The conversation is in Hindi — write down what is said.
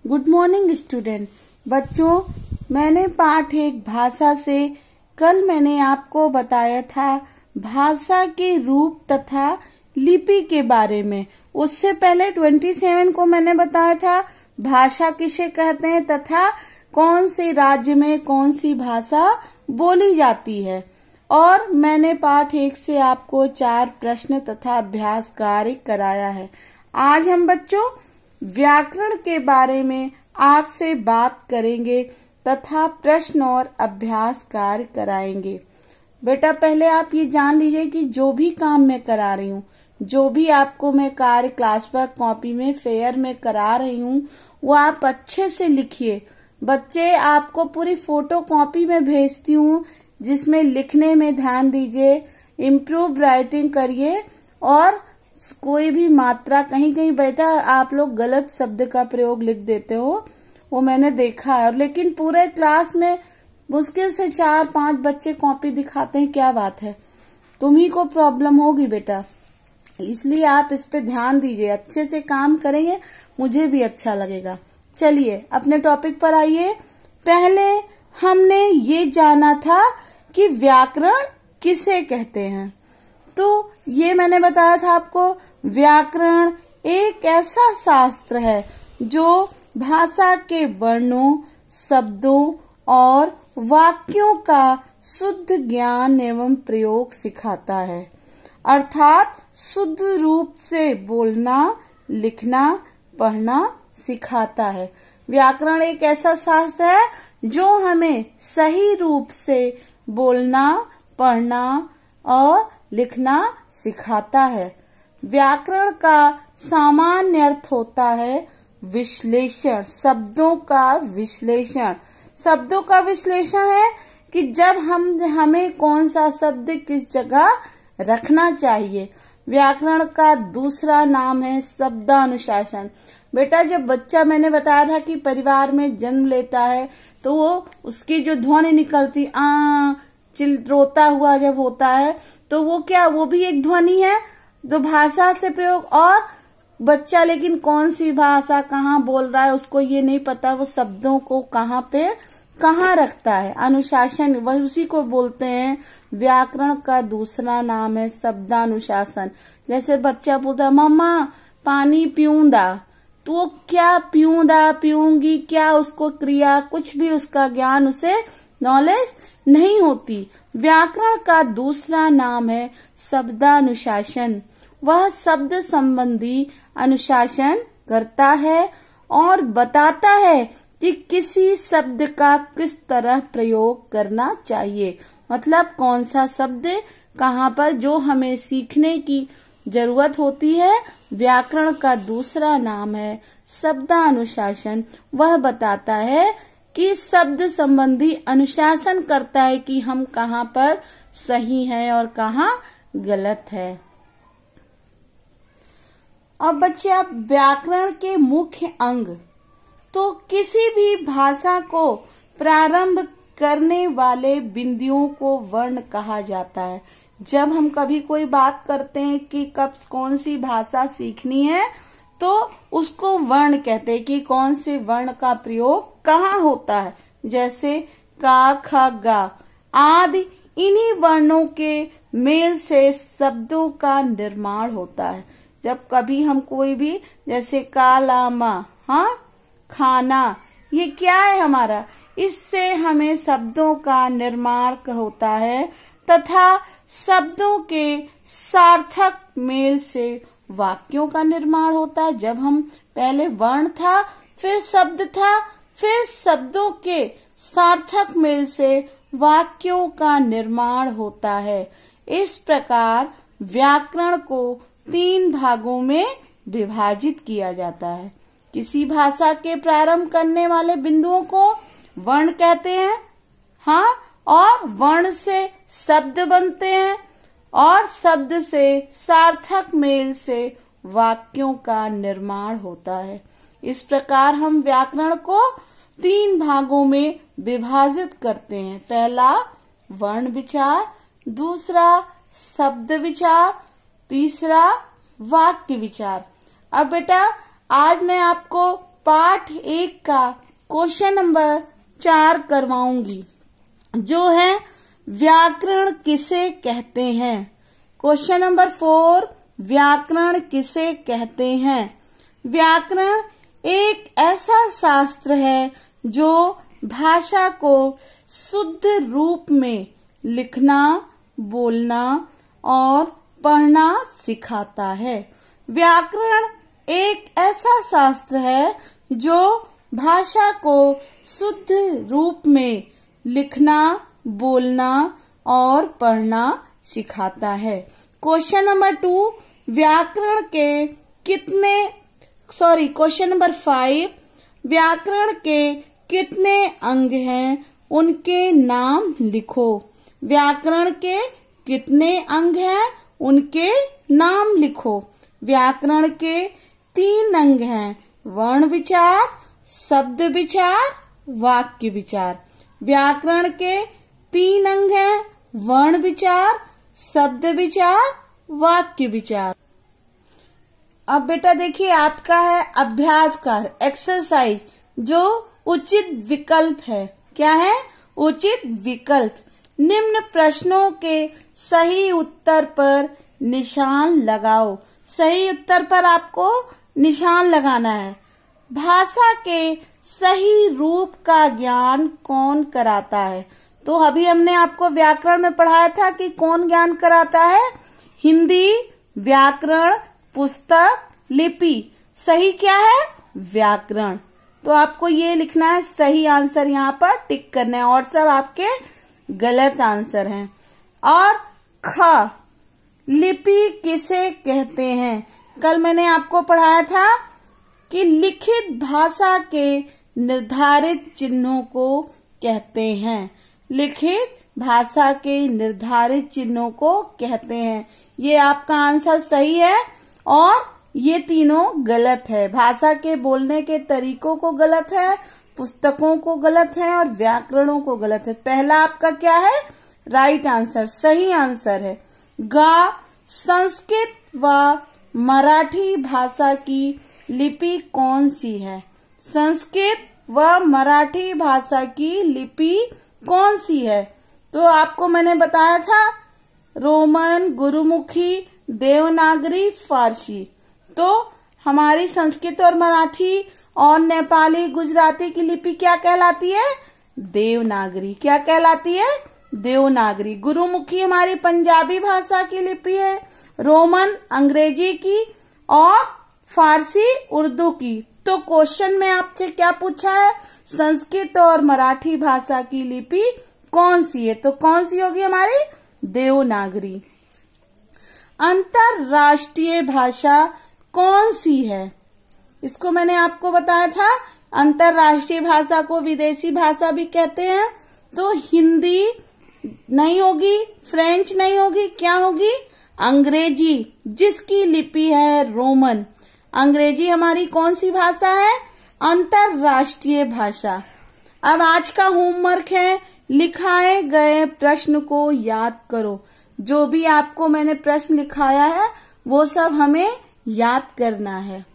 Good morning student. बच्चों, मैंने पाठ 1 भाषा से कल मैंने आपको बताया था भाषा के रूप तथा लिपि के बारे में। उससे पहले 27 को मैंने बताया था भाषा किसे कहते हैं तथा कौन से राज्य में कौन सी भाषा बोली जाती है। और मैंने पाठ 1 से आपको 4 प्रश्न तथा अभ्यास कार्य कराया है। आज हम बच्चों व्याकरण के बारे में आपसे बात करेंगे तथा प्रश्न और अभ्यास कार्य कराएंगे। बेटा, पहले आप ये जान लीजिए कि जो भी काम मैं करा रही हूँ, जो भी आपको मैं कार्य क्लास वर्क कॉपी में फेयर में करा रही हूँ, वो आप अच्छे से लिखिए। बच्चे, आपको पूरी फोटो कॉपी में भेजती हूँ जिसमें लिखने में ध्यान दीजिए, इम्प्रूव राइटिंग करिए और कोई भी मात्रा कहीं कहीं बेटा आप लोग गलत शब्द का प्रयोग लिख देते हो, वो मैंने देखा है। लेकिन पूरे क्लास में मुश्किल से 4-5 बच्चे कॉपी दिखाते हैं, क्या बात है? तुम्ही को प्रॉब्लम होगी बेटा, इसलिए आप इस पे ध्यान दीजिए। अच्छे से काम करेंगे, मुझे भी अच्छा लगेगा। चलिए अपने टॉपिक पर आइए। पहले हमने ये जाना था कि व्याकरण किसे कहते हैं। तो ये मैंने बताया था आपको, व्याकरण एक ऐसा शास्त्र है जो भाषा के वर्णों, शब्दों और वाक्यों का शुद्ध ज्ञान एवं प्रयोग सिखाता है, अर्थात शुद्ध रूप से बोलना, लिखना, पढ़ना सिखाता है। व्याकरण एक ऐसा शास्त्र है जो हमें सही रूप से बोलना, पढ़ना और लिखना सिखाता है। व्याकरण का सामान्य अर्थ होता है विश्लेषण, शब्दों का विश्लेषण। शब्दों का विश्लेषण है कि जब हमें कौन सा शब्द किस जगह रखना चाहिए। व्याकरण का दूसरा नाम है शब्दानुशासन। बेटा, जब बच्चा मैंने बताया था कि परिवार में जन्म लेता है तो वो उसकी जो ध्वनि निकलती रोता हुआ जब होता है तो वो क्या, वो भी एक ध्वनि है जो भाषा से प्रयोग। और बच्चा लेकिन कौन सी भाषा कहाँ बोल रहा है उसको ये नहीं पता, वो शब्दों को कहाँ पे कहाँ रखता है। अनुशासन वही उसी को बोलते हैं। व्याकरण का दूसरा नाम है शब्दानुशासन। जैसे बच्चा बोलता मम्मा पानी पीऊंगा, तो वो क्या पीऊंगा, पीऊंगी, क्या उसको क्रिया, कुछ भी उसका ज्ञान, उसे नॉलेज नहीं होती। व्याकरण का दूसरा नाम है शब्दानुशासन। वह शब्द संबंधी अनुशासन करता है और बताता है कि किसी शब्द का किस तरह प्रयोग करना चाहिए, मतलब कौन सा शब्द कहाँ पर जो हमें सीखने की जरूरत होती है। व्याकरण का दूसरा नाम है शब्दानुशासन। वह बताता है कि शब्द संबंधी अनुशासन करता है कि हम कहाँ पर सही हैं और कहाँ गलत है। अब बच्चे, आप व्याकरण के मुख्य अंग, तो किसी भी भाषा को प्रारंभ करने वाले बिंदुओं को वर्ण कहा जाता है। जब हम कभी कोई बात करते हैं कि कब कौन सी भाषा सीखनी है तो उसको वर्ण कहते हैं कि कौन से वर्ण का प्रयोग कहाँ होता है। जैसे का, ख, गा आदि, इन्हीं वर्णों के मेल से शब्दों का निर्माण होता है। जब कभी हम कोई भी, जैसे काला मा, खाना, ये क्या है हमारा, इससे हमें शब्दों का निर्माण होता है तथा शब्दों के सार्थक मेल से वाक्यों का निर्माण होता है। जब हम पहले वर्ण था, फिर शब्द था, फिर शब्दों के सार्थक मेल से वाक्यों का निर्माण होता है। इस प्रकार व्याकरण को 3 भागों में विभाजित किया जाता है। किसी भाषा के प्रारंभ करने वाले बिंदुओं को वर्ण कहते हैं, और वर्ण से शब्द बनते हैं और शब्द से सार्थक मेल से वाक्यों का निर्माण होता है। इस प्रकार हम व्याकरण को 3 भागों में विभाजित करते हैं। पहला वर्ण विचार, दूसरा शब्द विचार, तीसरा वाक्य विचार। अब बेटा, आज मैं आपको पाठ 1 का क्वेश्चन नंबर 4 करवाऊंगी, जो है व्याकरण किसे कहते हैं। क्वेश्चन नंबर 4, व्याकरण किसे कहते हैं। व्याकरण एक ऐसा शास्त्र है जो भाषा को शुद्ध रूप में लिखना, बोलना और पढ़ना सिखाता है। व्याकरण एक ऐसा शास्त्र है जो भाषा को शुद्ध रूप में लिखना, बोलना और पढ़ना सिखाता है। क्वेश्चन नंबर 2, व्याकरण के क्वेश्चन नंबर 5, व्याकरण के कितने अंग हैं, उनके नाम लिखो। व्याकरण के कितने अंग हैं, उनके नाम लिखो। व्याकरण के 3 अंग हैं, वर्ण विचार, शब्द विचार, वाक्य विचार। व्याकरण के 3 अंग हैं, वर्ण विचार, शब्द विचार, वाक्य विचार। अब बेटा देखिए, आपका है अभ्यास का एक्सरसाइज, जो उचित विकल्प है। क्या है? उचित विकल्प। निम्न प्रश्नों के सही उत्तर पर निशान लगाओ। सही उत्तर पर आपको निशान लगाना है। भाषा के सही रूप का ज्ञान कौन कराता है? तो अभी हमने आपको व्याकरण में पढ़ाया था कि कौन ज्ञान कराता है। हिंदी, व्याकरण, पुस्तक, लिपि। सही क्या है? व्याकरण। तो आपको ये लिखना है, सही आंसर यहाँ पर टिक करना है, और सब आपके गलत आंसर हैं। और ख, लिपि किसे कहते हैं? कल मैंने आपको पढ़ाया था कि लिखित भाषा के निर्धारित चिन्हों को कहते हैं। लिखित भाषा के निर्धारित चिन्हों को कहते हैं। ये आपका आंसर सही है और ये तीनों गलत है। भाषा के बोलने के तरीकों को गलत है, पुस्तकों को गलत है और व्याकरणों को गलत है। पहला आपका क्या है? राइट आंसर, सही आंसर है। गा, संस्कृत व मराठी भाषा की लिपि कौन सी है? संस्कृत व मराठी भाषा की लिपि कौन सी है? तो आपको मैंने बताया था रोमन, गुरुमुखी, देवनागरी, फारसी। तो हमारी संस्कृत और मराठी और नेपाली, गुजराती की लिपि क्या कहलाती है? देवनागरी। क्या कहलाती है? देवनागरी। गुरुमुखी हमारी पंजाबी भाषा की लिपि है, रोमन अंग्रेजी की और फारसी उर्दू की। तो क्वेश्चन में आपसे क्या पूछा है? संस्कृत और मराठी भाषा की लिपि कौन सी है? तो कौन सी होगी हमारी? देवनागरी। अंतरराष्ट्रीय भाषा कौन सी है? इसको मैंने आपको बताया था, अंतरराष्ट्रीय भाषा को विदेशी भाषा भी कहते हैं। तो हिंदी नहीं होगी, फ्रेंच नहीं होगी, क्या होगी? अंग्रेजी, जिसकी लिपि है रोमन। अंग्रेजी हमारी कौन सी भाषा है? अंतरराष्ट्रीय भाषा। अब आज का होमवर्क है, लिखाए गए प्रश्न को याद करो। जो भी आपको मैंने प्रश्न लिखाया है वो सब हमें याद करना है।